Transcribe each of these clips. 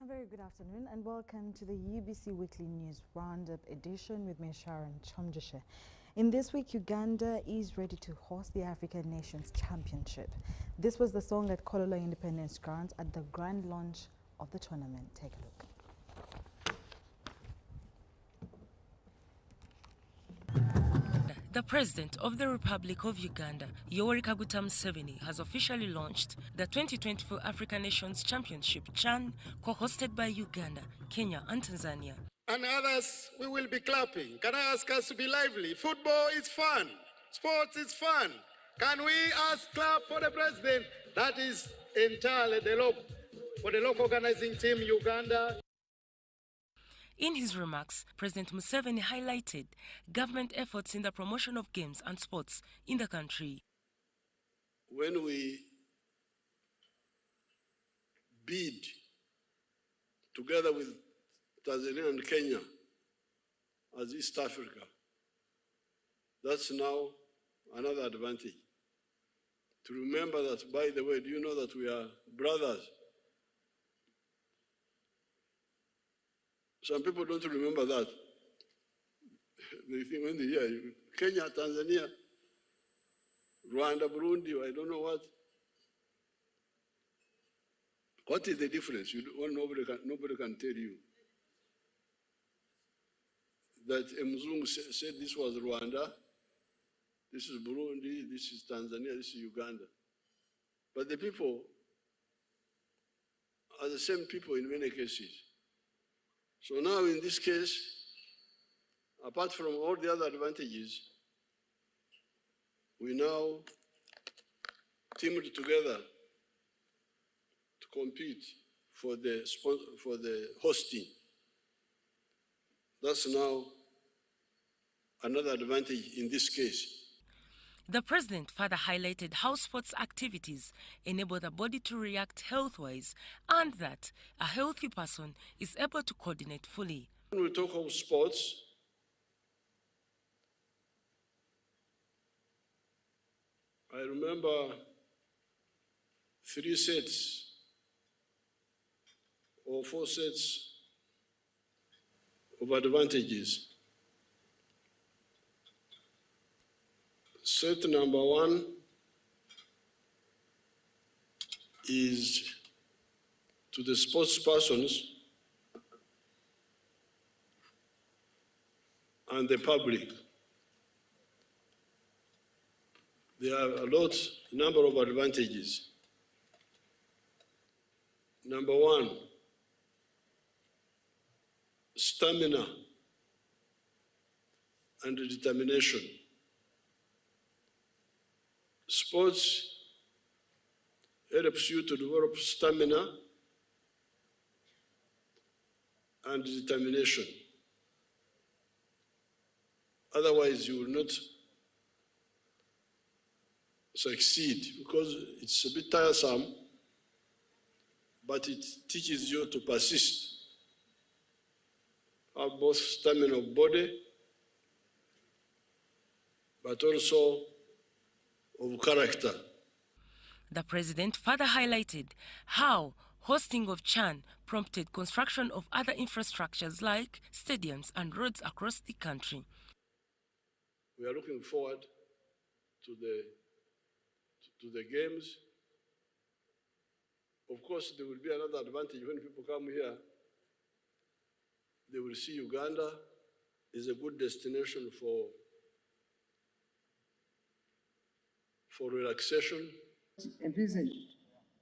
A very good afternoon and welcome to the UBC Weekly News Roundup edition with me, Sharon Kyomugisha. In this week, Uganda is ready to host the African Nations Championship. This was the song at Kololo Independence Grounds at the grand launch of the tournament. Take a look. The President of the Republic of Uganda, Yoweri Kaguta Museveni, has officially launched the 2024 African Nations Championship CHAN, co-hosted by Uganda, Kenya and Tanzania. And others, we will be clapping. Can I ask us to be lively? Football is fun. Sports is fun. Can we ask clap for the President? That is entirely for the local organizing team, Uganda. In his remarks, President Museveni highlighted government efforts in the promotion of games and sports in the country. When we bid together with Tanzania and Kenya as East Africa, that's now another advantage. To remember that, by the way, do you know that we are brothers? Some people don't remember that. They think when they hear Kenya, Tanzania, Rwanda, Burundi, I don't know what. What is the difference? Nobody can tell you. That Mzungu said this was Rwanda, this is Burundi, this is Tanzania, this is Uganda. But the people are the same people in many cases. So now in this case, apart from all the other advantages, we now teamed together to compete for the hosting. That's now another advantage in this case. The President further highlighted how sports activities enable the body to react health-wise and that a healthy person is able to coordinate fully. When we talk of sports, I remember 3 sets or 4 sets of advantages. Set number 1 is to the sports persons and the public. There are a number of advantages. Number 1, stamina and determination. Sports helps you to develop stamina and determination. Otherwise, you will not succeed because it's a bit tiresome, but it teaches you to persist. Have both stamina of body, but also of character. The President further highlighted how hosting of CHAN prompted construction of other infrastructures like stadiums and roads across the country. We are looking forward to the games. Of course, there will be another advantage when people come here. They will see Uganda is a good destination for relaxation. A visit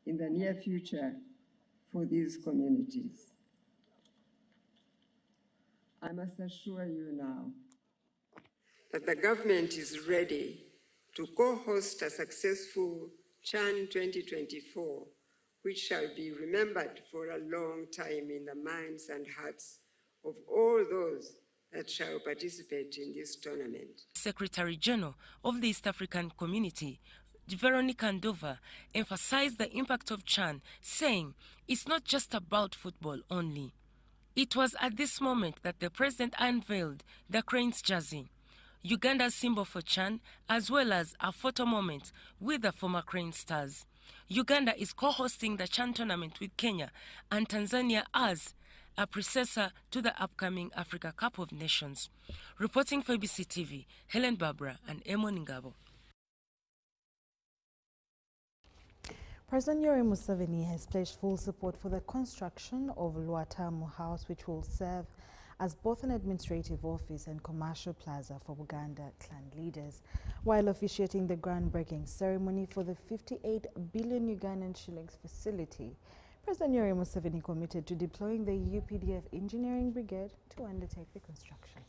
in the near future for these communities. I must assure you now that the government is ready to co-host a successful CHAN 2024, which shall be remembered for a long time in the minds and hearts of all those that shall participate in this tournament. Secretary General of the East African Community, Veronica Ndova, emphasized the impact of CHAN, saying it's not just about football only. It was at this moment that the President unveiled the Cranes jersey, Uganda's symbol for CHAN, as well as a photo moment with the former Crane stars. Uganda is co-hosting the CHAN tournament with Kenya and Tanzania as a predecessor to the upcoming Africa Cup of Nations. Reporting for ABC TV, Helen Barbara and Emon Ngabo. President Yoweri Museveni has pledged full support for the construction of Luatamu House, which will serve as both an administrative office and commercial plaza for Buganda clan leaders. While officiating the groundbreaking ceremony for the 58 billion Ugandan shillings facility, President Yoweri Museveni committed to deploying the UPDF Engineering Brigade to undertake the construction.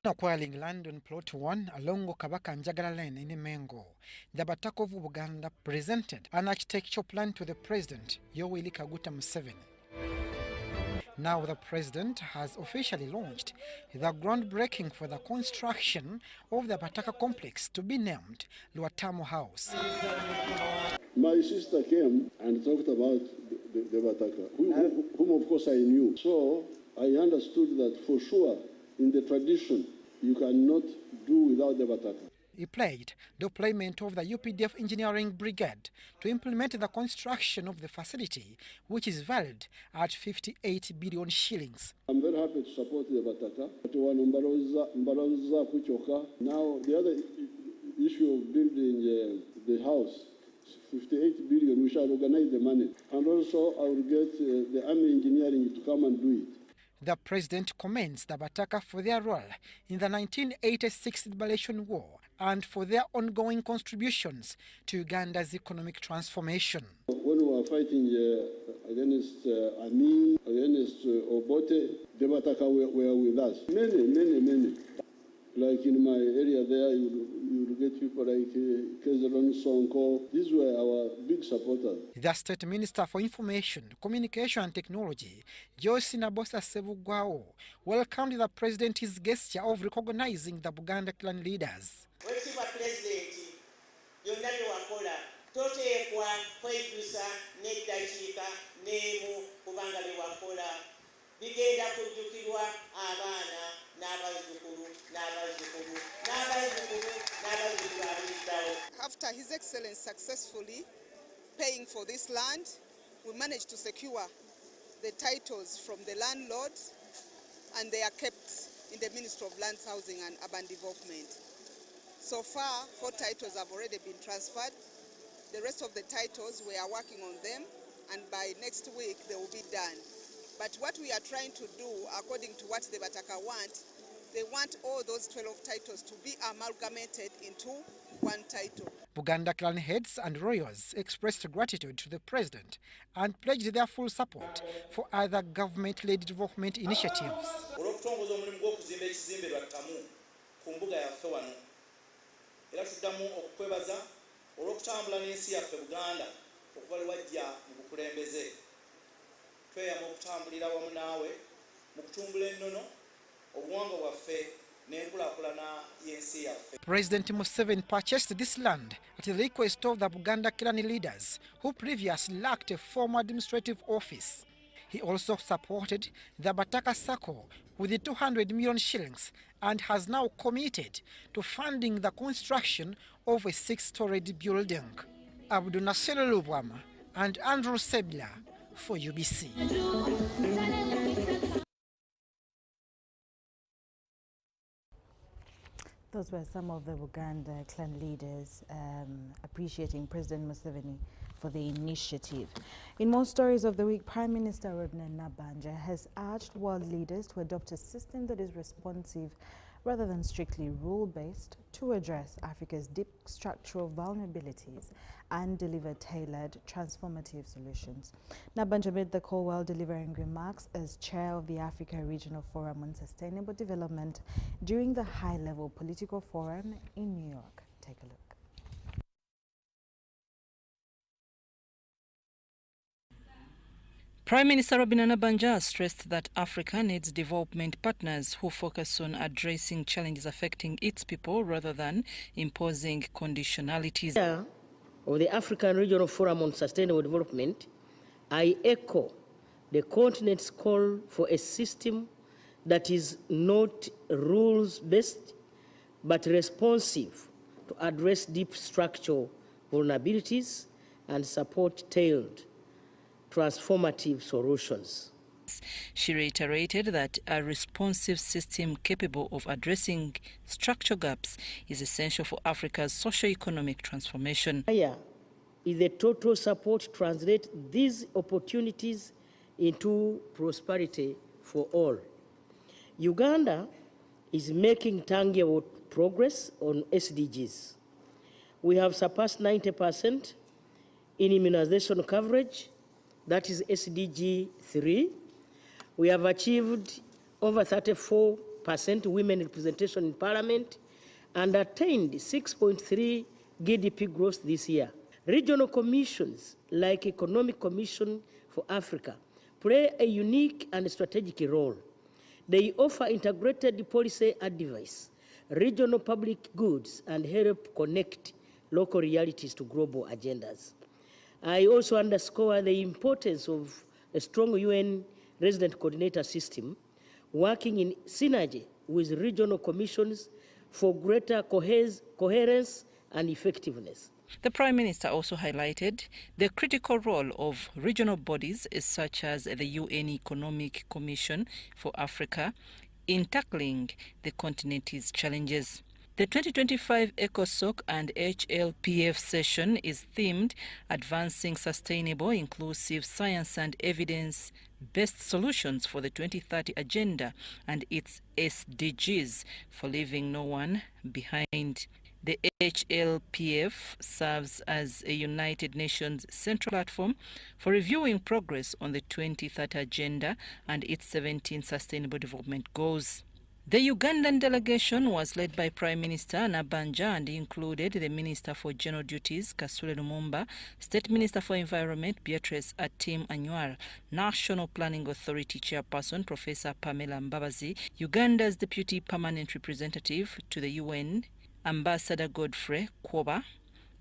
Acquiring land on Plot 1 along Kabaka Njagala Lane in Mengo, the Bataka of Buganda presented an architectural plan to the President, Yoweri Kaguta Museveni. Now the President has officially launched the groundbreaking for the construction of the Bataka complex to be named Luatamu House. My sister came and talked about the Bataka, whom of course I knew. So I understood that for sure in the tradition you cannot do without the Bataka. He pledged deployment of the UPDF Engineering Brigade to implement the construction of the facility, which is valued at 58 billion shillings. I'm very happy to support the Bataka. Now, the other issue of building the house, 58 billion, we shall organize the money. And also, I will get the Army Engineering to come and do it. The President commends the Bataka for their role in the 1986 Liberation War and for their ongoing contributions to Uganda's economic transformation. When we were fighting against Amin, against Obote, the Bataka were with us. Many. Like in my area there, you will get people like Kezelon Sonko. These were our big supporters. The State Minister for Information, Communication and Technology, Joyce Nabosa Sebugwao, welcomed the President's gesture of recognizing the Buganda clan leaders. After His Excellency successfully paying for this land, we managed to secure the titles from the landlord, and they are kept in the Ministry of Lands, Housing and Urban Development. So far, 4 titles have already been transferred. The rest of the titles, we are working on them, and by next week they will be done. But what we are trying to do, according to what the Bataka want, they want all those 12 titles to be amalgamated into one title. Buganda clan heads and royals expressed gratitude to the President and pledged their full support for other government-led development initiatives. President Museveni purchased this land at the request of the Buganda clan leaders who previously lacked a formal administrative office. He also supported the Bataka Circle with the 200 million shillings and has now committed to funding the construction of a 6-storied building. Abdul Nasir Lubwama and Andrew Sebla for UBC. Those were some of the Buganda clan leaders appreciating President Museveni for the initiative. In more stories of the week, Prime Minister Remnant has urged world leaders to adopt a system that is responsive rather than strictly rule-based to address Africa's deep structural vulnerabilities and deliver tailored, transformative solutions. Nabanja made the call while delivering remarks as chair of the Africa Regional Forum on Sustainable Development during the high-level political forum in New York. Take a look. Prime Minister Robinah Nabanja stressed that Africa needs development partners who focus on addressing challenges affecting its people rather than imposing conditionalities. Of the African Regional Forum on Sustainable Development, I echo the continent's call for a system that is not rules-based but responsive to address deep structural vulnerabilities and support tailored, transformative solutions. She reiterated that a responsive system capable of addressing structural gaps is essential for Africa's socio-economic transformation. Is the total support to translate these opportunities into prosperity for all. Uganda is making tangible progress on SDGs. We have surpassed 90% in immunization coverage, that is SDG 3. We have achieved over 34% women representation in parliament and attained 6.3 GDP growth this year. Regional commissions like Economic Commission for Africa play a unique and strategic role. They offer integrated policy advice, regional public goods, and help connect local realities to global agendas. I also underscore the importance of a strong UN resident coordinator system working in synergy with regional commissions for greater coherence and effectiveness. The Prime Minister also highlighted the critical role of regional bodies such as the UN Economic Commission for Africa in tackling the continent's challenges. The 2025 ECOSOC and HLPF session is themed Advancing Sustainable, Inclusive Science and Evidence-Based Solutions for the 2030 Agenda and its SDGs for Leaving No One Behind. The HLPF serves as a United Nations central platform for reviewing progress on the 2030 Agenda and its 17 Sustainable Development Goals. The Ugandan delegation was led by Prime Minister Nabanja and included the Minister for General Duties, Kasule Lumumba, State Minister for Environment, Beatrice Atim Anywar, National Planning Authority Chairperson, Professor Pamela Mbabazi, Uganda's Deputy Permanent Representative to the UN, Ambassador Godfrey Kwoba,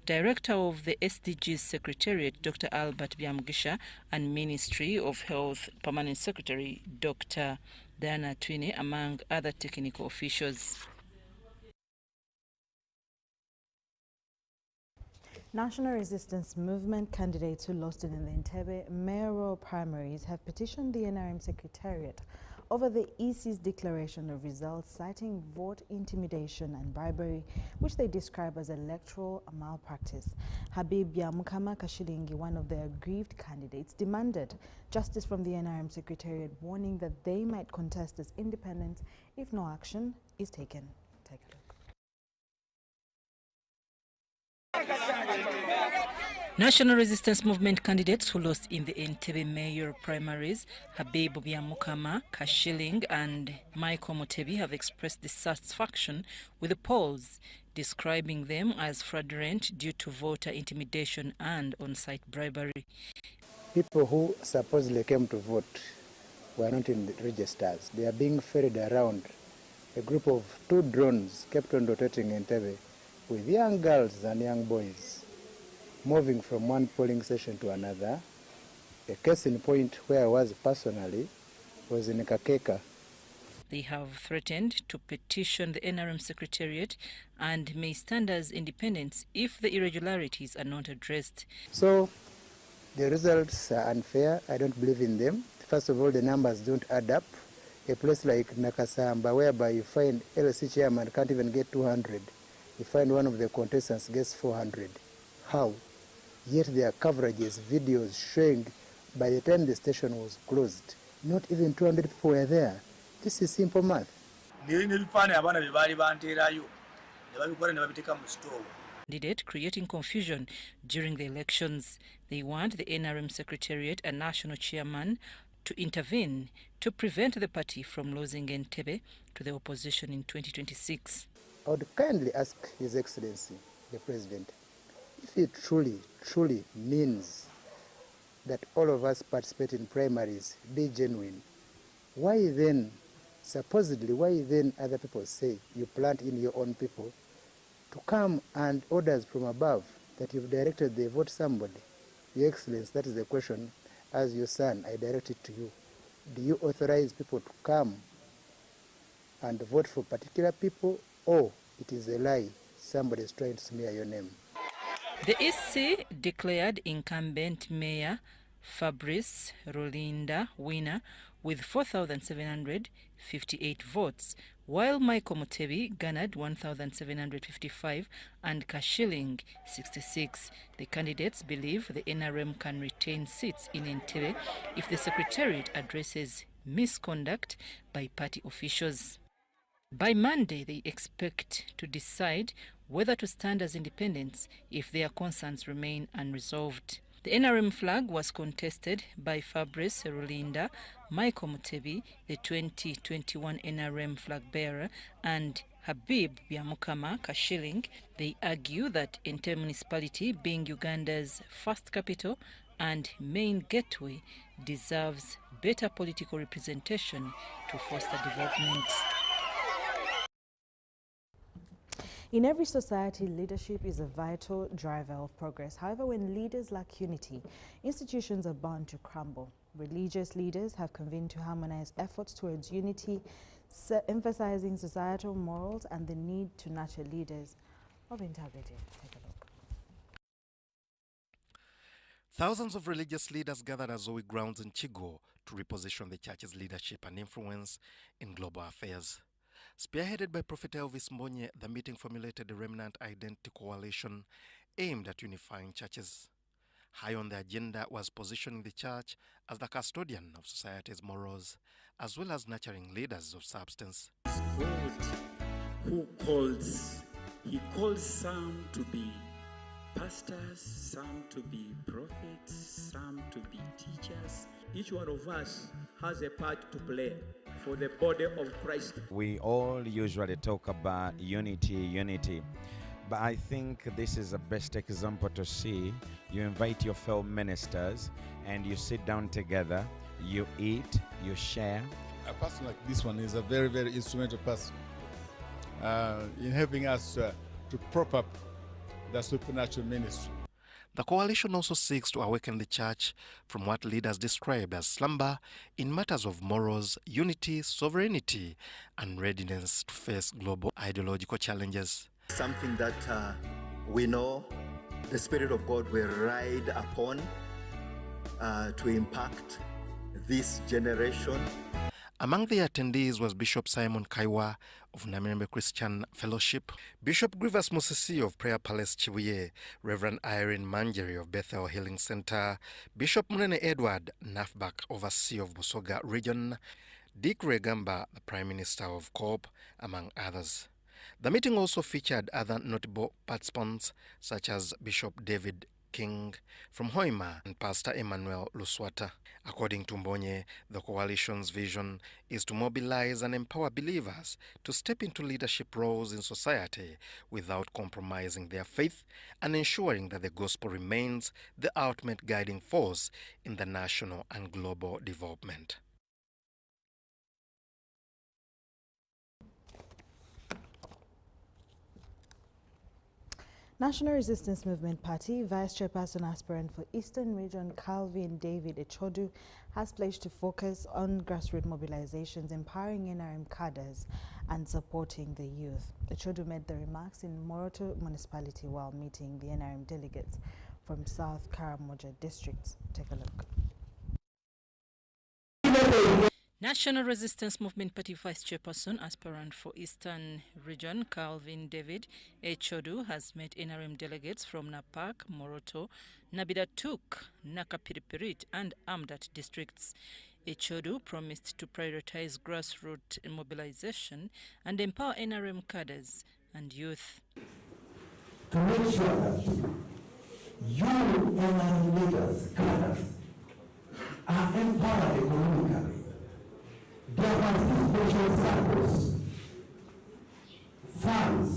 Director of the SDGs Secretariat, Dr. Albert Kyomugisha, and Ministry of Health Permanent Secretary, Dr. Diana Twine, among other technical officials. National Resistance Movement candidates who lost in the Entebbe mayoral primaries have petitioned the NRM Secretariat over the EC's declaration of results, citing vote intimidation and bribery, which they describe as electoral malpractice. Habib Yamukama Kashilingi, one of the aggrieved candidates, demanded justice from the NRM Secretariat, warning that they might contest as independent if no action is taken. Take a look. National Resistance Movement candidates who lost in the Entebbe mayor primaries, Habib Byamukama, Kashiling and Michael Mutebi, have expressed dissatisfaction with the polls, describing them as fraudulent due to voter intimidation and on-site bribery. People who supposedly came to vote were not in the registers. They are being ferried around. A group of 2 drones kept on rotating Entebbe with young girls and young boys, moving from one polling station to another. A case in point where I was personally was in Kakeka. They have threatened to petition the NRM Secretariat and may stand as independents if the irregularities are not addressed. So the results are unfair. I don't believe in them. First of all, the numbers don't add up. A place like Nakasamba, whereby you find LC chairman can't even get 200. You find one of the contestants gets 400. How? Yet there are coverages, videos showing by the time the station was closed, not even 200 people were there. This is simple math. Candidate creating confusion during the elections. They want the NRM Secretariat and National Chairman to intervene to prevent the party from losing Entebbe to the opposition in 2026. I would kindly ask His Excellency, the President, if he truly means that all of us participate in primaries, be genuine, why then other people say you plant in your own people to come and orders from above that you've directed they vote somebody? Your Excellency, that is the question. As your son, I direct it to you. Do you authorize people to come and vote for particular people, or it is a lie, somebody is trying to smear your name? The EC declared incumbent Mayor Fabrice Rulinda winner with 4,758 votes, while Michael Mutebi garnered 1,755 and Kashiling 66. The candidates believe the NRM can retain seats in Entebbe if the Secretariat addresses misconduct by party officials. By Monday, they expect to decide whether to stand as independents if their concerns remain unresolved. The NRM flag was contested by Fabrice Rulinda, Michael Mutebi, the 2021 NRM flag bearer, and Habib Byamukama Kashiling. They argue that Entebbe municipality, being Uganda's first capital and main gateway, deserves better political representation to foster development. In every society, leadership is a vital driver of progress. However, when leaders lack unity, institutions are bound to crumble. Religious leaders have convened to harmonize efforts towards unity, emphasizing societal morals and the need to nurture leaders of integrity. Take a look. Thousands of religious leaders gathered at Zoe grounds in Chigo to reposition the church's leadership and influence in global affairs. Spearheaded by Prophet Elvis Mbonye, the meeting formulated a Remnant Identity Coalition aimed at unifying churches. High on the agenda was positioning the church as the custodian of society's morals, as well as nurturing leaders of substance. God who he calls some to be pastors, some to be prophets, some to be teachers. Each one of us has a part to play for the body of Christ. We all usually talk about unity, but I think this is the best example to see. You invite your fellow ministers and you sit down together, you eat, you share. A person like this one is a very, very instrumental person in helping us to prop up the supernatural ministry. The coalition also seeks to awaken the church from what leaders describe as slumber in matters of morals, unity, sovereignty, and readiness to face global ideological challenges. Something that we know the Spirit of God will ride upon to impact this generation. Among the attendees was Bishop Simon Kaiwa of Namirembe Christian Fellowship, Bishop Grievous Musisi of Prayer Palace Chibuye, Reverend Irene Manjeri of Bethel Healing Center, Bishop Munene Edward Nafbak, Overseer of Busoga Region, Dick Regamba, the Prime Minister of COP, among others. The meeting also featured other notable participants such as Bishop David King from Hoima and Pastor Emmanuel Luswata. According to Mbonye, the coalition's vision is to mobilize and empower believers to step into leadership roles in society without compromising their faith and ensuring that the gospel remains the ultimate guiding force in the national and global development. National Resistance Movement Party Vice Chairperson aspirant for Eastern Region Calvin David Echodu has pledged to focus on grassroots mobilizations, empowering NRM cadres and supporting the youth. Echodu made the remarks in Moroto municipality while meeting the NRM delegates from South Karamoja districts. Take a look. National Resistance Movement Party Vice Chairperson aspirant for Eastern Region Calvin David Echodu has met NRM delegates from Napak, Moroto, Nabidatuk, Nakapiripirit and Amdat districts. Echodu promised to prioritize grassroots mobilization and empower NRM cadres and youth. To make sure that you NRM leaders, cadres, are empowered economically. There must be special circles, funds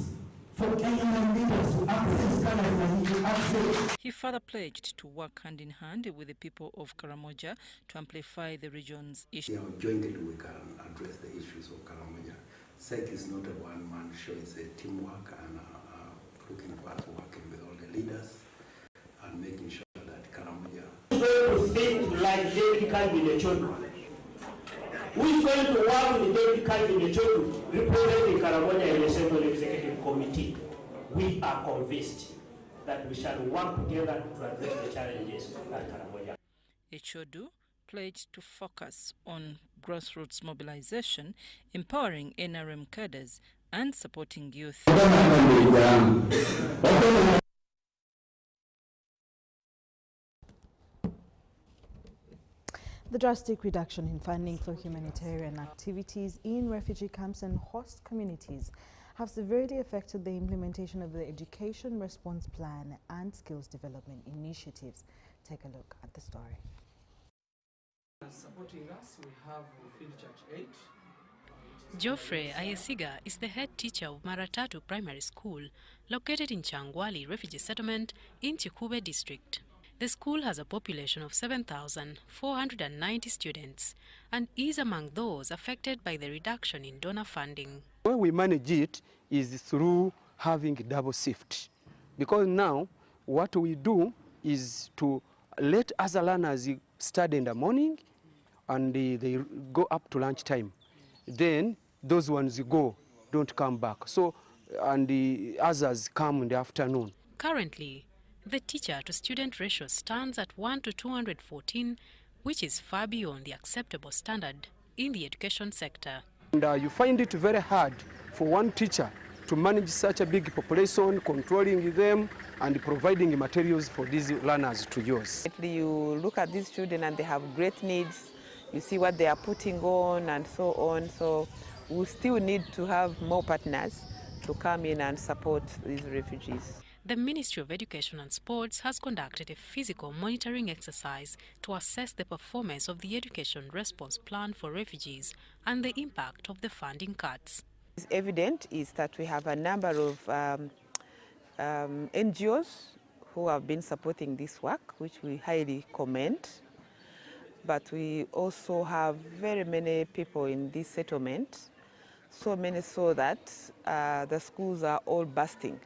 for NRM leaders to access cadres and to access. He further pledged to work hand in hand with the people of Karamoja to amplify the region's issues. Jointly we can address the issues of Karamoja. SEC is not a one-man show, it's a teamwork, and looking forward to working with all the leaders and making sure that Karamoja... Who's going to think like David Calvin Echodu? Who is going to work with David Calvin Echodu representing Karamoja in the Central Executive Committee? We are convinced that we shall work together to address the challenges that Karamoja. Echodu pledged to focus on grassroots mobilization, empowering NRM cadres, and supporting youth. The drastic reduction in funding for humanitarian activities in refugee camps and host communities have severely affected the implementation of the Education Response Plan and skills development initiatives. Take a look at the story. Supporting us, we have Field Church 8. Geoffrey Ayesiga is the head teacher of Maratatu Primary School, located in Changwali Refugee Settlement in Chikube District. The school has a population of 7,490 students and is among those affected by the reduction in donor funding. The way we manage it is through having double shift, because now what we do is to let other learners study in the morning and they go up to lunchtime. Then those ones don't come back. So, and the others come in the afternoon. Currently, the teacher-to-student ratio stands at 1 to 214, which is far beyond the acceptable standard in the education sector. And you find it very hard for one teacher to manage such a big population, controlling them and providing materials for these learners to use. You look at these children and they have great needs. You see what they are putting on and so on. So we still need to have more partners to come in and support these refugees. The Ministry of Education and Sports has conducted a physical monitoring exercise to assess the performance of the Education Response Plan for refugees and the impact of the funding cuts. It's evident is that we have a number of NGOs who have been supporting this work, which we highly commend. But we also have very many people in this settlement, so many so that the schools are all bursting.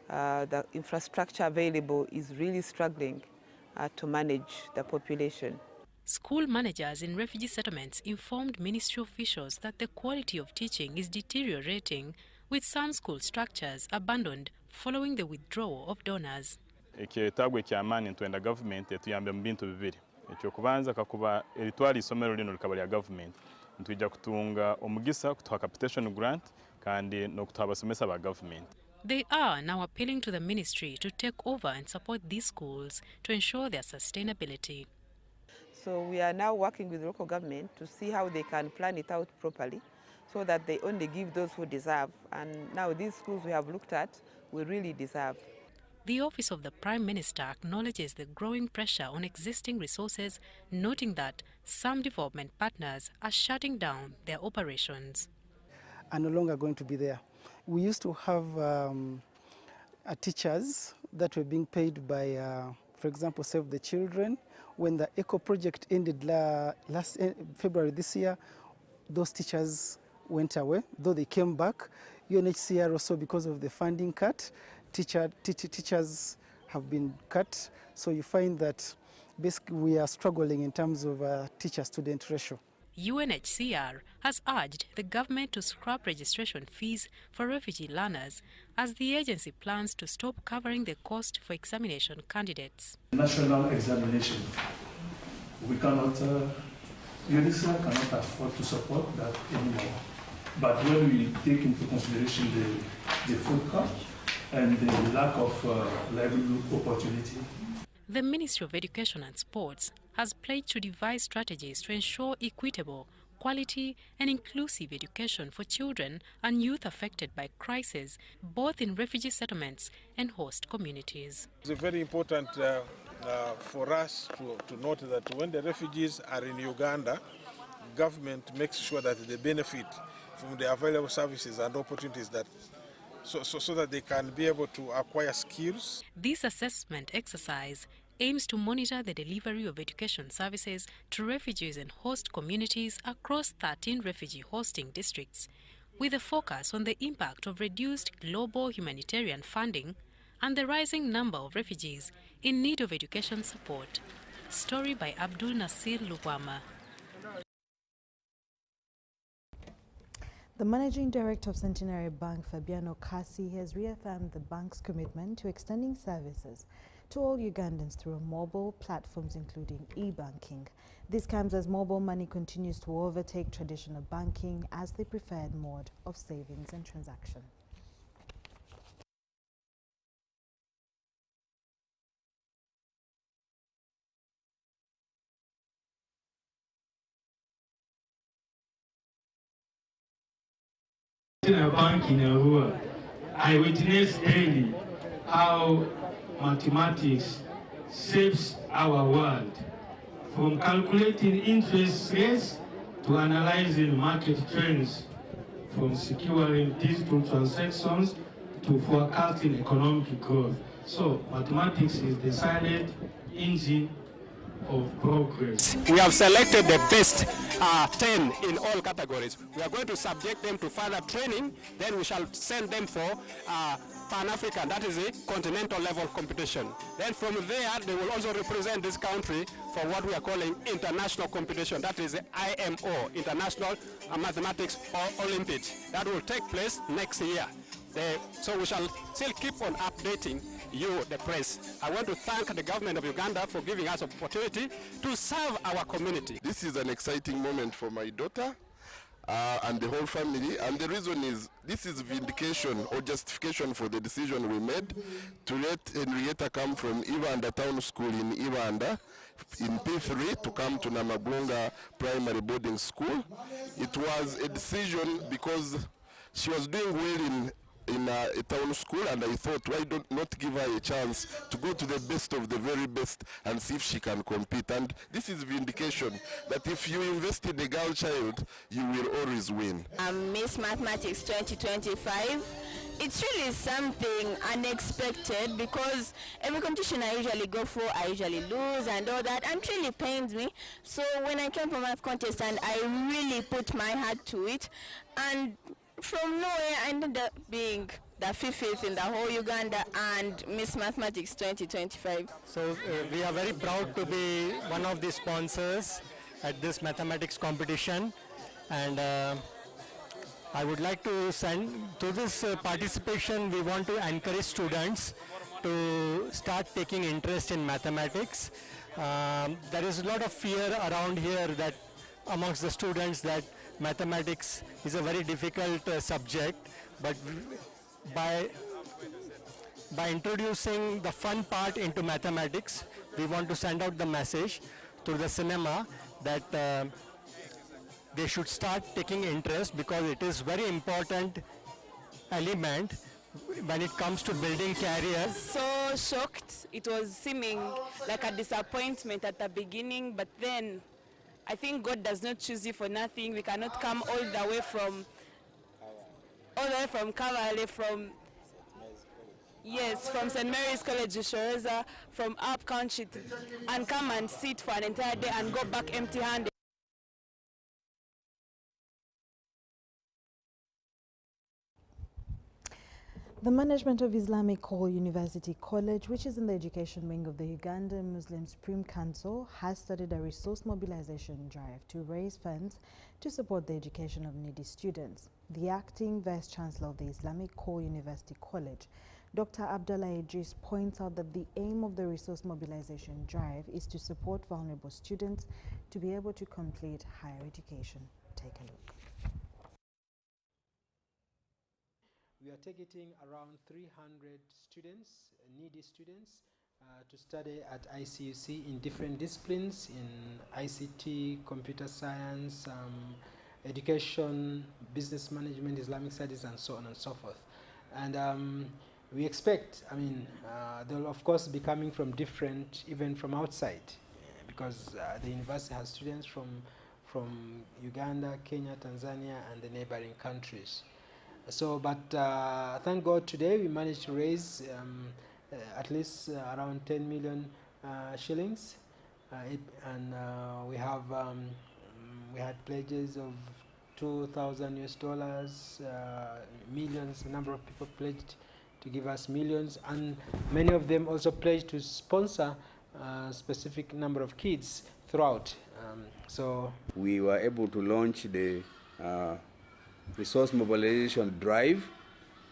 The infrastructure available is really struggling to manage the population. School managers in refugee settlements informed ministry officials that the quality of teaching is deteriorating, with some school structures abandoned following the withdrawal of donors. Ekyetagwe ky'amaanyi ntwenda gavumenti etuyambe mu bintu bibiri. Ekyokubanza kakuba eritwala isomero lino likaba lya gavumenti ntwijja kutunga omugisa kutuha capitation grant kandi n'okutuha abasomesa ba gavumenti. They are now appealing to the ministry to take over and support these schools to ensure their sustainability. So we are now working with the local government to see how they can plan it out properly so that they only give those who deserve. And now these schools we have looked at, we really deserve. The Office of the Prime Minister acknowledges the growing pressure on existing resources, noting that some development partners are shutting down their operations. Are no longer going to be there. We used to have teachers that were being paid by, for example, Save the Children. When the ECO project ended last February this year, those teachers went away, though they came back. UNHCR also, because of the funding cut, teachers have been cut. So you find that basically we are struggling in terms of teacher-student ratio. UNHCR has urged the government to scrap registration fees for refugee learners as the agency plans to stop covering the cost for examination candidates. National examination, we cannot, UNHCR cannot afford to support that anymore. But when we take into consideration the food cost and the lack of livelihood opportunity, the Ministry of Education and Sports has pledged to devise strategies to ensure equitable, quality and inclusive education for children and youth affected by crisis, both in refugee settlements and host communities. It's very important for us to note that when the refugees are in Uganda, government makes sure that they benefit from the available services and opportunities that so that they can be able to acquire skills. This assessment exercise aims to monitor the delivery of education services to refugees and host communities across 13 refugee hosting districts, with a focus on the impact of reduced global humanitarian funding and the rising number of refugees in need of education support. Story by Abdul Nasir Luwama. The Managing Director of Centenary Bank, Fabiano Kasi, has reaffirmed the bank's commitment to extending services to all Ugandans through mobile platforms, including e-banking. This comes as mobile money continues to overtake traditional banking as the preferred mode of savings and transaction. In a bank in Arua, I witness daily how mathematics shapes our world, from calculating interest rates to analyzing market trends, from securing digital transactions to forecasting economic growth. So mathematics is the silent engine of progress. We have selected the best 10 in all categories. We are going to subject them to further training, then we shall send them for Pan-African, that is a continental level competition. Then from there, they will also represent this country for what we are calling international competition, that is the IMO, International Mathematics Olympics. That will take place next year. So we shall still keep on updating you, the press. I want to thank the government of Uganda for giving us opportunity to serve our community. This is an exciting moment for my daughter and the whole family, and the reason is this is vindication or justification for the decision we made to let Henrietta come from Ibanda Town School in Ibanda in P3 to come to Namagunga Primary Boarding School. It was a decision because she was doing well in a town school, and I thought, why not give her a chance to go to the best of the very best and see if she can compete. And this is vindication that if you invest in a girl child, you will always win. Miss Mathematics 2025. It's really something unexpected because every competition I usually go for, I usually lose and all that, and it really pains me. So when I came for math contest and I really put my heart to it, and from nowhere I ended up being the 5th in the whole Uganda and Miss Mathematics 2025. So we are very proud to be one of the sponsors at this mathematics competition, and I would like to send to this participation. We want to encourage students to start taking interest in mathematics. There is a lot of fear around here that amongst the students that mathematics is a very difficult subject, but by introducing the fun part into mathematics, we want to send out the message to the cinema that they should start taking interest, because it is very important element when it comes to building careers. So shocked. It was seeming like a disappointment at the beginning, but then I think God does not choose you for nothing. We cannot come all the way from Kavale, from St. Mary's College, Ushoreza, from up country, and come and sit for an entire day and go back empty-handed. The management of Islamic University College, which is in the education wing of the Ugandan Muslim Supreme Council, has started a resource mobilization drive to raise funds to support the education of needy students. The acting Vice-Chancellor of the Islamic University College, Dr. Abdullah Idris, points out that the aim of the resource mobilization drive is to support vulnerable students to be able to complete higher education. Take a look. We are targeting around 300 students, needy students, to study at ICUC in different disciplines, in ICT, computer science, education, business management, Islamic studies, and so on and so forth. And we expect, they'll of course be coming from different, even from outside, because the university has students from Uganda, Kenya, Tanzania, and the neighboring countries. So, but thank God today we managed to raise at least around 10 million shillings, and we had pledges of $2,000 US, millions. A number of people pledged to give us millions, and many of them also pledged to sponsor a specific number of kids throughout. So we were able to launch the resource mobilization drive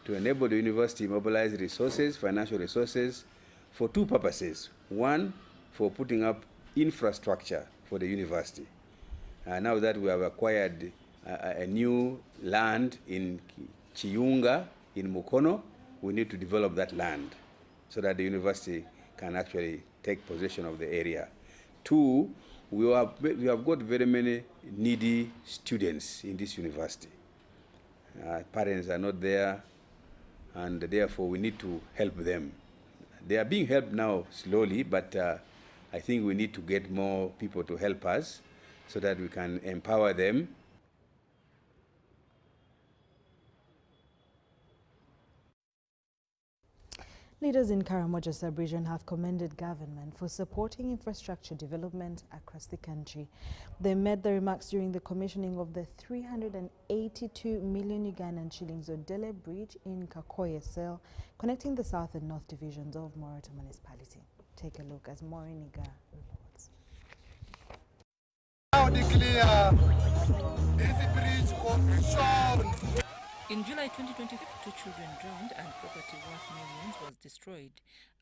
to enable the university to mobilize resources, financial resources, for two purposes. One, for putting up infrastructure for the university. Now that we have acquired a new land in Chiyunga, in Mukono, we need to develop that land so that the university can actually take possession of the area. Two, we have got very many needy students in this university. Parents are not there, and therefore we need to help them. They are being helped now slowly, but I think we need to get more people to help us so that we can empower them. Leaders in Karamoja sub-region have commended government for supporting infrastructure development across the country. They made the remarks during the commissioning of the 382 million Ugandan shillings Odele Bridge in Kakoye Cell, connecting the south and north divisions of Moroto municipality. Take a look as Moriniga reports. Now declare this bridge construction. In July 2025, 2 children drowned and property worth millions was destroyed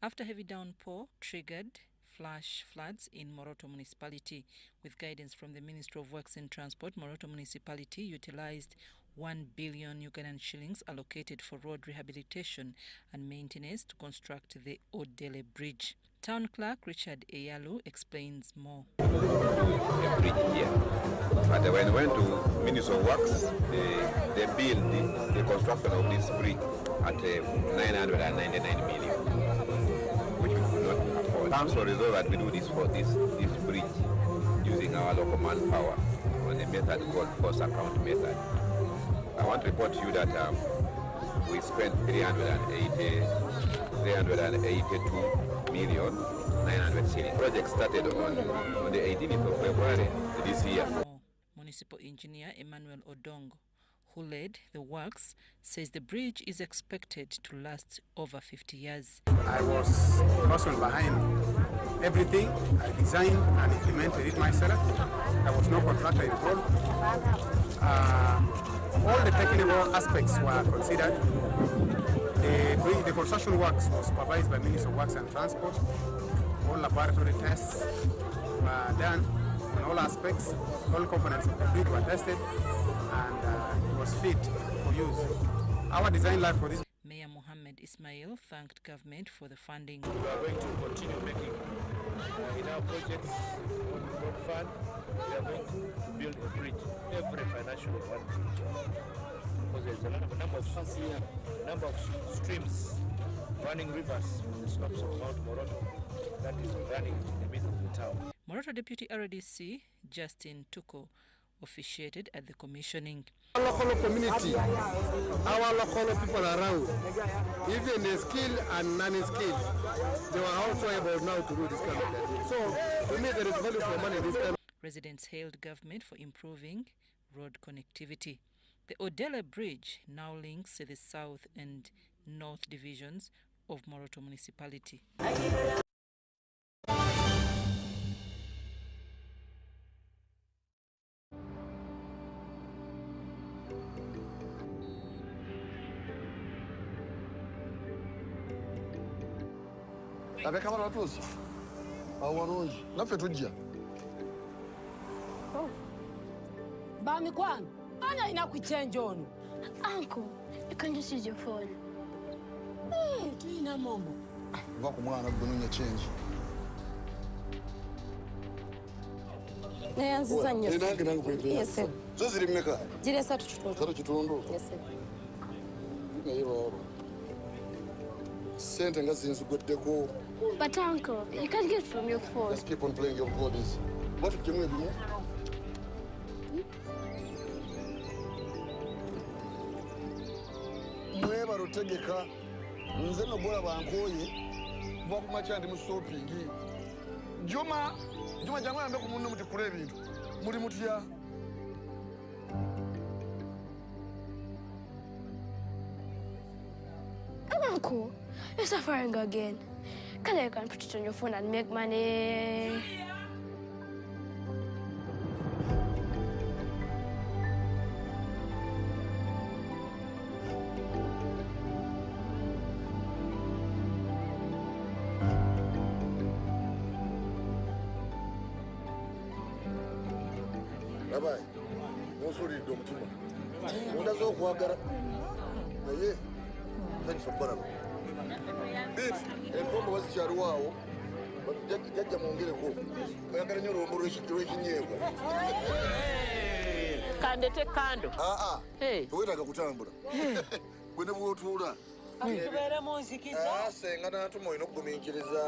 after heavy downpour triggered flash floods in Moroto municipality. With guidance from the Ministry of Works and Transport, Moroto municipality utilized 1 billion Ugandan shillings allocated for road rehabilitation and maintenance to construct the Odele Bridge. Town Clerk Richard Eyalu explains more. The bridge here. But when we went to Ministry of Works, they built the construction of this bridge at 999 million, which we could not afford. Council resolved that we do this for this bridge using our local manpower on a method called force account method. I want to report to you that we spent 382 million 900 shillings. The project started on the 18th of February this year. Municipal Engineer Emmanuel Odongo, who led the works, says the bridge is expected to last over 50 years. I was the person behind everything. I designed and implemented it myself. There was no contractor involved. All the technical aspects were considered. The construction works was supervised by Ministry of Works and Transport. All laboratory tests were done on all aspects. All components of the bridge were tested, and it was fit for use. Our design life for this. Mayor Mohammed Ismail thanked government for the funding. We are going to continue making in our projects on road fund. We are going to build a bridge every financial one. Because there's a number of streams, running rivers from the slopes of Mount Moroto that is running in the middle of the town. Moroto Deputy RDC Justin Tuko officiated at the commissioning. Our local community, our local people around, even the skilled and non-skilled, they were also able now to do this kind of thing. So, for me, there is value for money in this kind of. Residents hailed government for improving road connectivity. The Odele Bridge now links the south and north divisions of Moroto municipality. Abeka bana tuzi. Awarunji. Naffe tujja. Bami kwangu. Anya inakuchange ono. Uncle, you can just use your phone. Hey, tuina mombo. Va ku mwana gwe change. Nayanziza nnyo. Nange kwepera. Yes sir. Zo ziri mmeka? Jire 3 kitundu. 3 kitundu. Yes sir. Nayo. Sente nga zinsugoddeko. But uncle, you can get from your phone. Just keep on playing your bodies. What do you mean? Mweba rutegeka nze no bola bankoye kuva ku macha ndi mu shopping. Juma jangu yambe ku munno muti kule bintu. Muri mutya. Uncle, you're suffering again. Can you put it on your phone and make money? nkusuulidde omutima ondaze okwagala naye nsanyusa okubalaba empombo bazikyaliwo awo jajja mwongereko oyagala nnyo olwombo lw'ekinyeebwa kandete kando tewetaaga kutambula gwe ne bw'otuula tubeere mu nzikiza senga n'antuma olina okugumiikiriza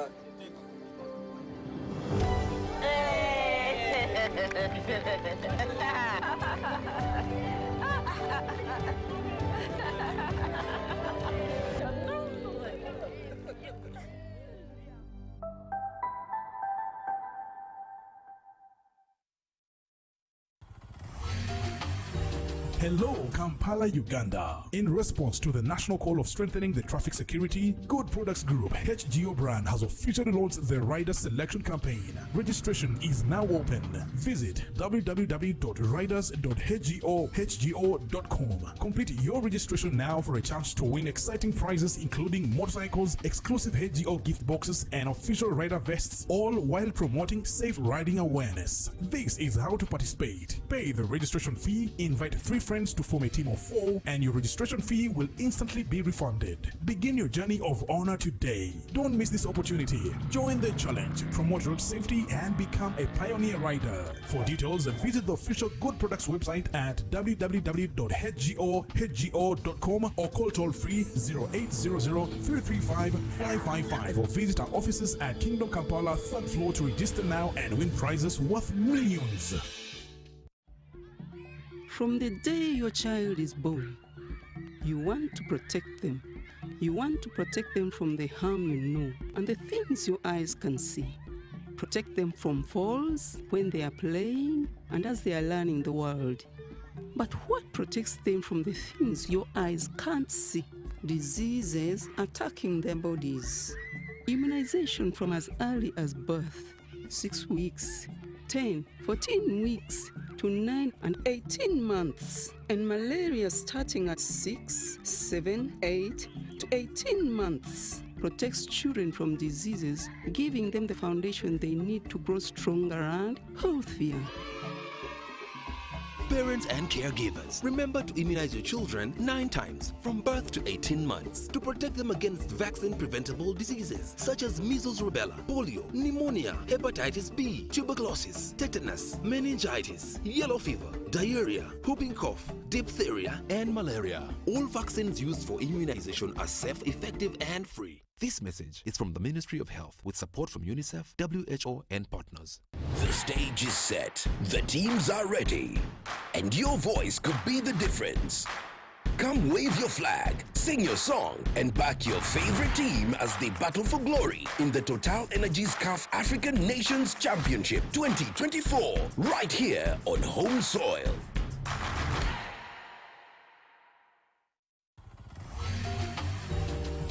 Hello, Kampala, Uganda. In response to the national call of strengthening the traffic security, Good Products Group HGO brand has officially launched the rider selection campaign. Registration is now open. Visit www.riders.hgo.com. Complete your registration now for a chance to win exciting prizes including motorcycles, exclusive HGO gift boxes, and official rider vests, all while promoting safe riding awareness. This is how to participate. Pay the registration fee, invite 3 friends to form a team of 4, and your registration fee will instantly be refunded. Begin your journey of honor today. Don't miss this opportunity. Join the challenge, promote road safety, and become a pioneer rider. For details, visit the official Good Products website at www.hgo.com or call toll-free 0800-335-555 or visit our offices at Kingdom Kampala 3rd floor to register now and win prizes worth millions. From the day your child is born, you want to protect them. You want to protect them from the harm you know and the things your eyes can see. Protect them from falls when they are playing and as they are learning the world. But what protects them from the things your eyes can't see? Diseases attacking their bodies. Immunization from as early as birth, 6 weeks, 10, 14 weeks, to 9 and 18 months, and malaria starting at 6, 7, 8 to 18 months protects children from diseases, giving them the foundation they need to grow stronger and healthier. Parents and caregivers, remember to immunize your children 9 times from birth to 18 months to protect them against vaccine-preventable diseases such as measles, rubella, polio, pneumonia, hepatitis B, tuberculosis, tetanus, meningitis, yellow fever, diarrhea, whooping cough, diphtheria, and malaria. All vaccines used for immunization are safe, effective, and free. This message is from the Ministry of Health with support from UNICEF, WHO, and partners. The stage is set, the teams are ready, and your voice could be the difference. Come wave your flag, sing your song, and back your favorite team as they battle for glory in the Total Energies CAF African Nations Championship 2024, right here on home soil.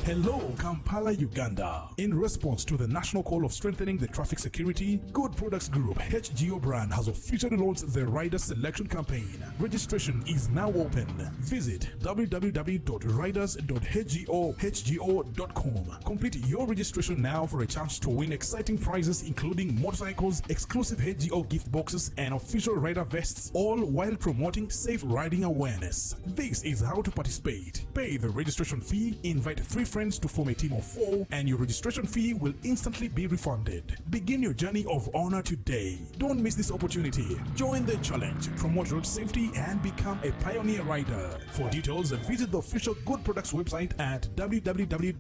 Hello, Kampala, Uganda. In response to the national call of strengthening the traffic security, Good Products Group HGO brand has officially launched the rider selection campaign. Registration is now open. Visit www.riders.hgo.com. Complete your registration now for a chance to win exciting prizes including motorcycles, exclusive HGO gift boxes, and official rider vests, all while promoting safe riding awareness. This is how to participate. Pay the registration fee, invite 3 friends to form a team of 4, and your registration fee will instantly be refunded. Begin your journey of honor today. Don't miss this opportunity. Join the challenge, promote road safety, and become a pioneer rider. For details, visit the official Good Products website at www.hgo.com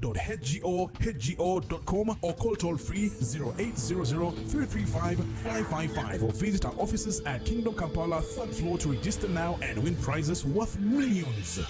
or call toll-free 0800-335-555 or visit our offices at Kingdom Kampala 3rd floor to register now and win prizes worth millions.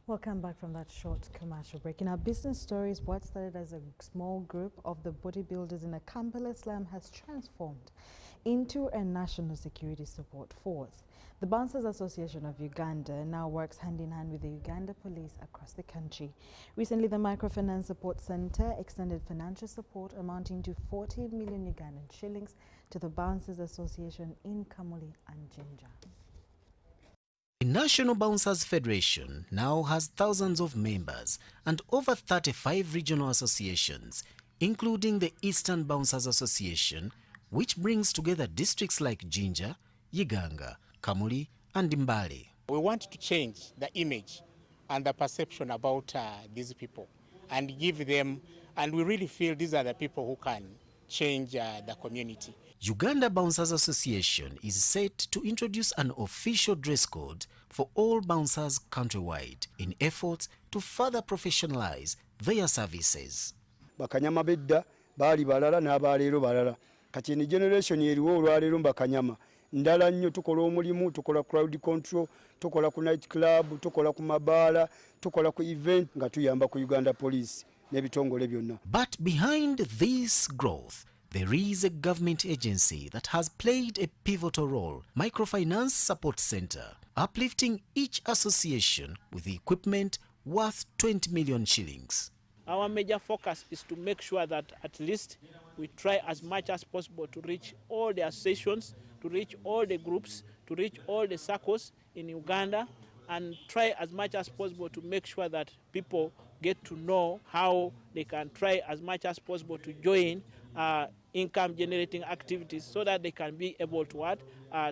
Welcome back from that short commercial break. In our business stories, what started as a small group of the bodybuilders in a Kampala slum has transformed into a national security support force. The Bouncers Association of Uganda now works hand in hand with the Uganda police across the country. Recently, the Microfinance Support Center extended financial support amounting to 40 million Ugandan shillings to the Bouncers Association in Kamuli and Jinja. The National Bouncers Federation now has thousands of members and over 35 regional associations, including the Eastern Bouncers Association, which brings together districts like Jinja, Yiganga, Kamuli and Mbale. We want to change the image and the perception about these people and give them, and we really feel these are the people who can change the community. Uganda Bouncers Association is set to introduce an official dress code for all bouncers countrywide in efforts to further professionalize their services. Bakanyama bedda bali balala n'abaleero balala. Kati ni generation eriwo olwaleero bakanyama. Ndala nnyo tukola omulimu, tukola crowd control, tukola ku night club, tukola ku mabaala, tukola ku event nga tuyamba ku Uganda Police n'ebitongole byonna. But behind this growth, there is a government agency that has played a pivotal role, Microfinance Support Center, uplifting each association with equipment worth 20 million shillings. Our major focus is to make sure that at least we try as much as possible to reach all the associations, to reach all the groups, to reach all the circles in Uganda, and try as much as possible to make sure that people get to know how they can try as much as possible to join income generating activities so that they can be able to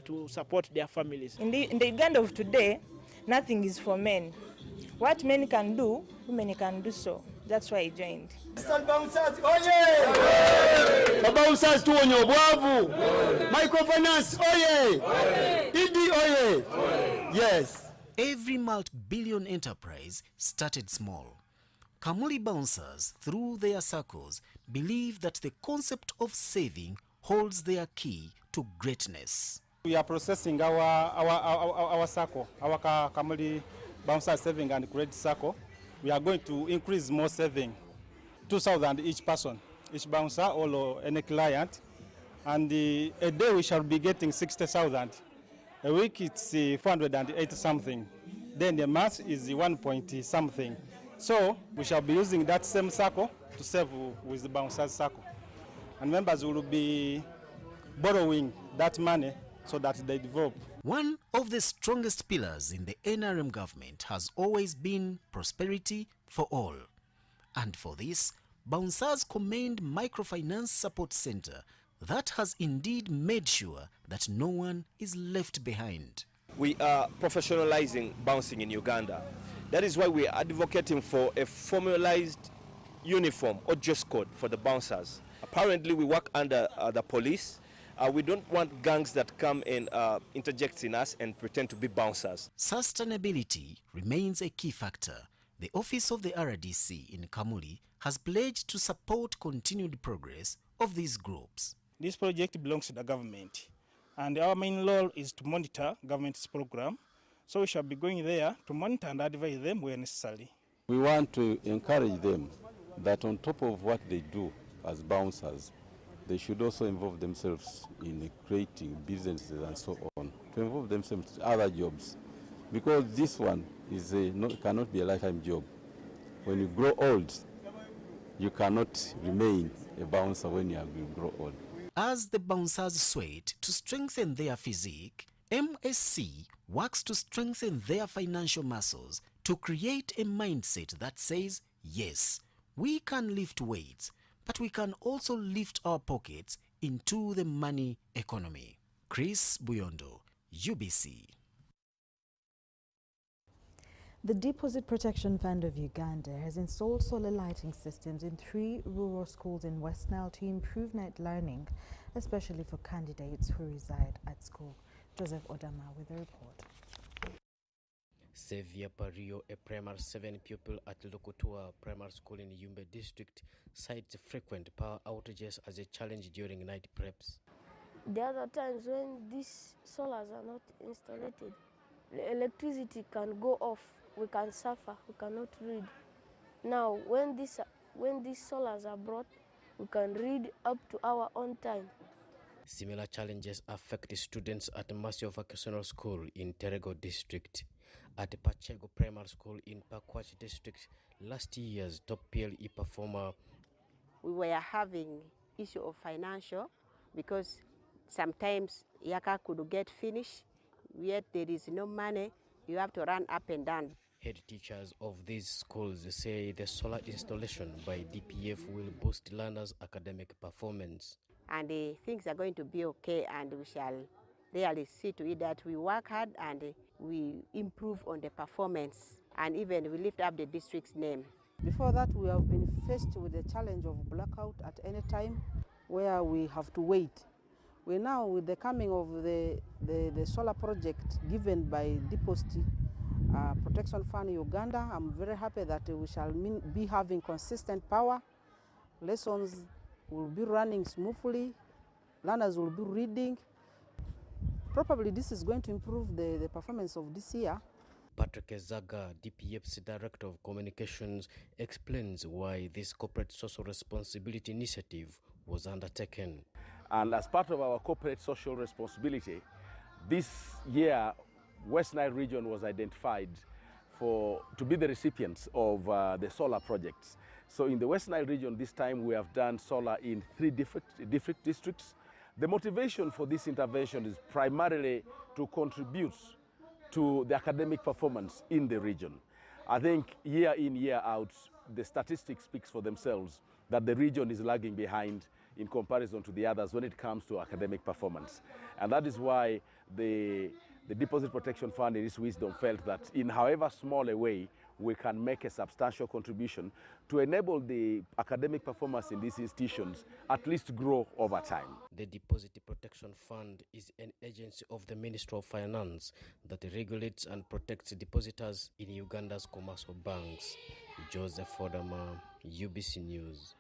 to support their families. In the Uganda of today, nothing is for men. What men can do, women can do so. That's why I joined. Bouncers, oye! Bouncers tuonye obwavu. Microfinance, oye! Idi, oye! Yes. Every multi-billion enterprise started small. Kamuli bouncers, through their circles, believe that the concept of saving holds their key to greatness. We are processing our circle, our Kamuli Bouncer Saving and Credit Circle. We are going to increase more saving, 2,000 each person, each bouncer or any client. And a day we shall be getting 60,000. A week it's 480 something. Then the month is 1 point something. So we shall be using that same circle to save with the bouncers circle. And members will be borrowing that money so that they develop. One of the strongest pillars in the NRM government has always been prosperity for all. And for this, bouncers commend Microfinance Support Center that has indeed made sure that no one is left behind. We are professionalizing bouncing in Uganda. That is why we are advocating for a formalized uniform or dress code for the bouncers. Apparently we work under the police. We don't want gangs that come and interject in us and pretend to be bouncers. Sustainability remains a key factor. The office of the RDC in Kamuli has pledged to support continued progress of these groups. This project belongs to the government, and our main role is to monitor government's program. So we shall be going there to monitor and advise them where necessary. We want to encourage them that on top of what they do as bouncers, they should also involve themselves in creating businesses and so on, to involve themselves in other jobs. Because this one is cannot be a lifetime job. When you grow old, you cannot remain a bouncer when you grow old. As the bouncers sweat to strengthen their physique, MSC works to strengthen their financial muscles to create a mindset that says, yes, we can lift weights, but we can also lift our pockets into the money economy. Chris Buyondo, UBC. The Deposit Protection Fund of Uganda has installed solar lighting systems in 3 rural schools in West Nile to improve night learning, especially for candidates who reside at school. Joseph Odama with the report. Xavier Pario, a primary 7 pupil at Lokotua Primary School in Yumbe District, cites frequent power outages as a challenge during night preps. The other times when these solars are not installed, the electricity can go off. We can suffer. We cannot read. Now, when these solars are brought, we can read up to our own time. Similar challenges affect students at Masio Vocational School in Terego District. At Pachego Primary School in Pakwach District, last year's top PLE performer. We were having issue of financial because sometimes Yaka could get finished, yet there is no money. You have to run up and down. Head teachers of these schools say the solar installation by DPF will boost learners' academic performance. And things are going to be okay, and we shall really see to it that we work hard and we improve on the performance, and even we lift up the district's name. Before that, we have been faced with the challenge of blackout at any time where we have to wait. We now, with the coming of the solar project given by Deposit Protection Fund Uganda, I'm very happy that we shall be having consistent power. Lessons will be running smoothly. Learners will be reading. Probably this is going to improve the performance of this year. Patrick Ezaga, DPF's Director of Communications, explains why this corporate social responsibility initiative was undertaken. And as part of our corporate social responsibility, this year, West Nile region was identified to be the recipients of the solar projects. So in the West Nile region this time we have done solar in 3 different districts. The motivation for this intervention is primarily to contribute to the academic performance in the region. I think year in, year out, the statistics speaks for themselves that the region is lagging behind in comparison to the others when it comes to academic performance. And that is why the Deposit Protection Fund in its wisdom felt that in however small a way we can make a substantial contribution to enable the academic performance in these institutions at least grow over time. The Deposit Protection Fund is an agency of the Ministry of Finance that regulates and protects depositors in Uganda's commercial banks. Joseph Fodama, UBC News.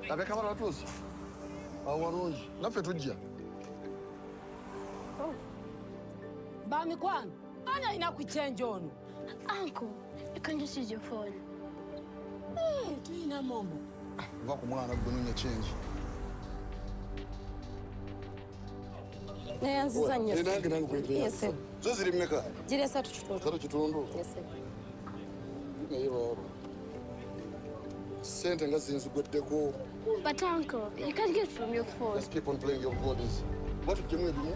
Abeka baratuza awarunji nafe tujja Bami kwangu anya inakuchenja ono. Uncle, you can just use your phone. Tuina momo. va ku mwana gwe change Nayanziza nnyo. Nange kwepera. Yes, sir. Zo ziri mmeka? Ziri 3 kitundu. 3 kitundu? Yes, sir. Nayo sente nga zinzigweddeko. But uncle, you can get from your phone. Let's keep on playing your bodies. What if you do?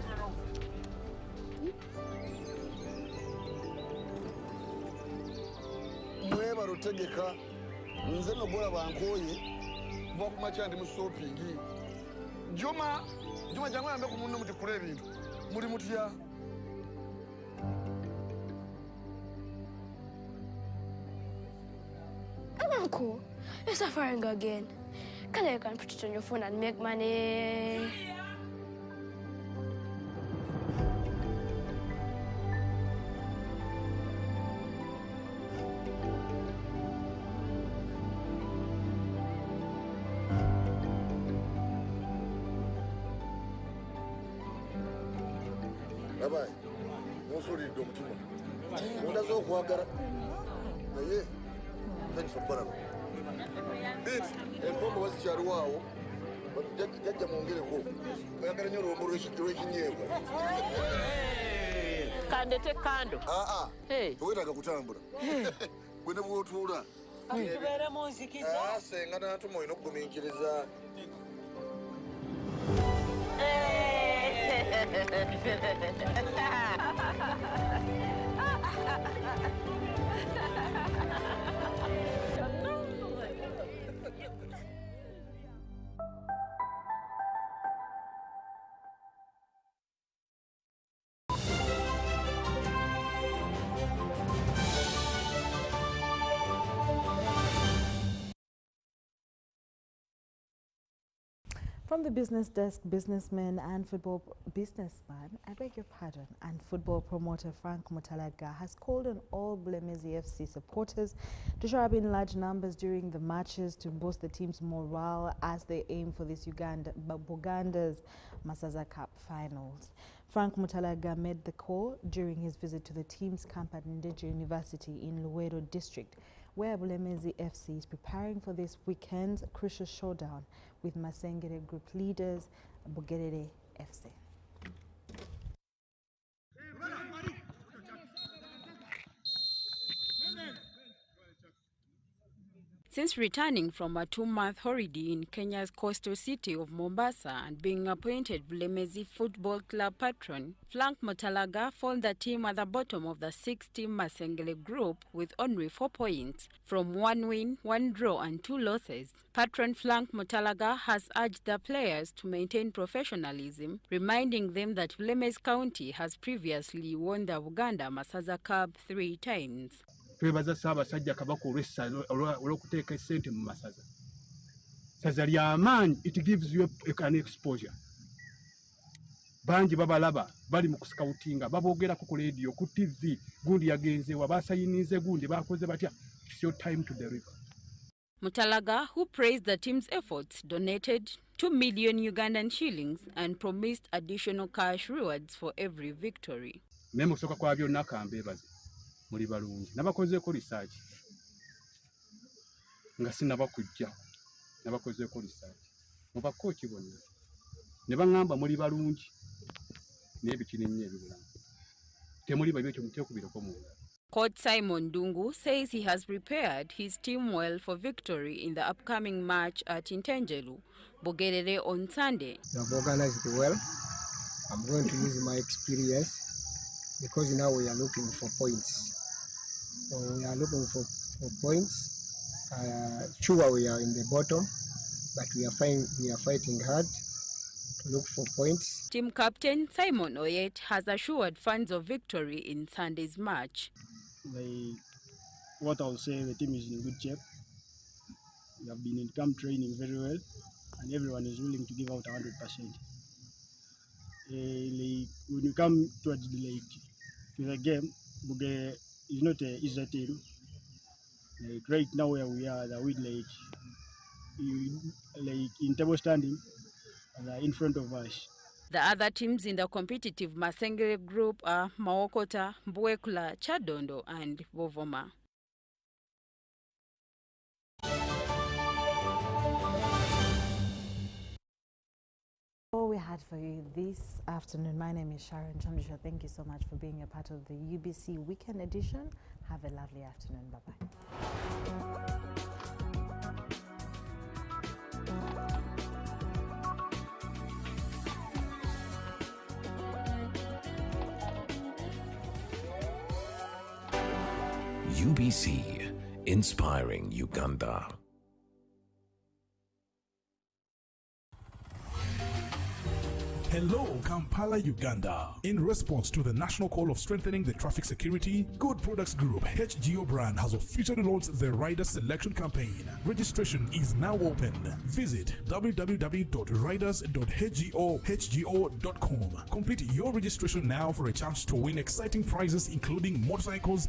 Mweba rutegeka nze nogola bankoye kuva ku makya ndi mu shopping. Juma jangu yambe ku munno muti kula ebintu. Muri mutya? Uncle, you're suffering again. You can put it on your phone and make money. Bye-bye. Musuri do mutima. Undazo kuagara. Naye. Thanks for coming. This empombo wazichari wawo jajja mwongereko oyagala nnyo olwombo lw'ekinyebwa Kandete kando. towetaaga kutambula gwe ne bw'otuula Tubeere mu nzikiza. senga n'atuma olina okugumiikiriza From the business desk, businessman and football businessman, I beg your pardon, and football promoter Frank Mutalaga has called on all Blemezi FC supporters to show up in large numbers during the matches to boost the team's morale as they aim for this Buganda's Masaza Cup finals. Frank Mutalaga made the call during his visit to the team's camp at Ndeje University in Luweero district, where Bulemezi FC is preparing for this weekend's crucial showdown with Masengere group leaders Bugerere FC. Since returning from a 2-month holiday in Kenya's coastal city of Mombasa and being appointed Bulemezi Football Club patron, Frank Mutalaga found the team at the bottom of the 6-team Masengele group with only 4 points from 1 win, 1 draw and 2 losses. Patron Frank Mutalaga has urged the players to maintain professionalism, reminding them that Bulemezi County has previously won the Uganda Masaza Cup 3 times. Twebaza Ssaabasajja Kabaka olw'okuteeka essente mu masaza. Saza ly'amaanyi, it gives you an exposure. Bangi babalaba bali mu kuscoutinga, baboogerako ku radio, ku TV, gundi yagenzeewa, baasayinize gundi, baakoze batya. It's your time to deliver. Mutalaga, who praised the team's efforts, donated 2 million Ugandan shillings and promised additional cash rewards for every victory. Naye mu kusooka kwa byonna kambeebaze. Muri balungi nabakozeeko research nga sinabakujja nabakozeeko research mu bakooki bonna ne baŋŋamba muri balungi naye bikirinnya ebibulamu temuli babyo ekyo muteekubireko mu ngalo. Coach Simon Dungu says he has prepared his team well for victory in the upcoming match at Ntenjelu, Bugerere on Sunday. We have organized it well. I'm going to use my experience because now we are looking for points. So we are looking for points. Sure, we are in the bottom, but we are fighting hard to look for points. Team captain Simon Oyet has assured fans of victory in Sunday's match. What I'll say, the team is in good shape. We have been in camp training very well, and everyone is willing to give out 100%. When you come towards the game, Buge is not an easy team. Right now where we are, with in table standing, in front of us. The other teams in the competitive Masengere group are Mawokota, Mbuekula, Chadondo and Bovoma. All we had for you this afternoon. My name is Sharon Kyomugisha. Thank you so much for being a part of the UBC Weekend Edition. Have a lovely afternoon. Bye-bye. UBC, inspiring Uganda. Hello, Kampala, Uganda. In response to the national call of strengthening the traffic security, Good Products Group HGO brand has officially launched the Rider Selection Campaign. Registration is now open. Visit www.riders.hgo.com. Complete your registration now for a chance to win exciting prizes including motorcycles,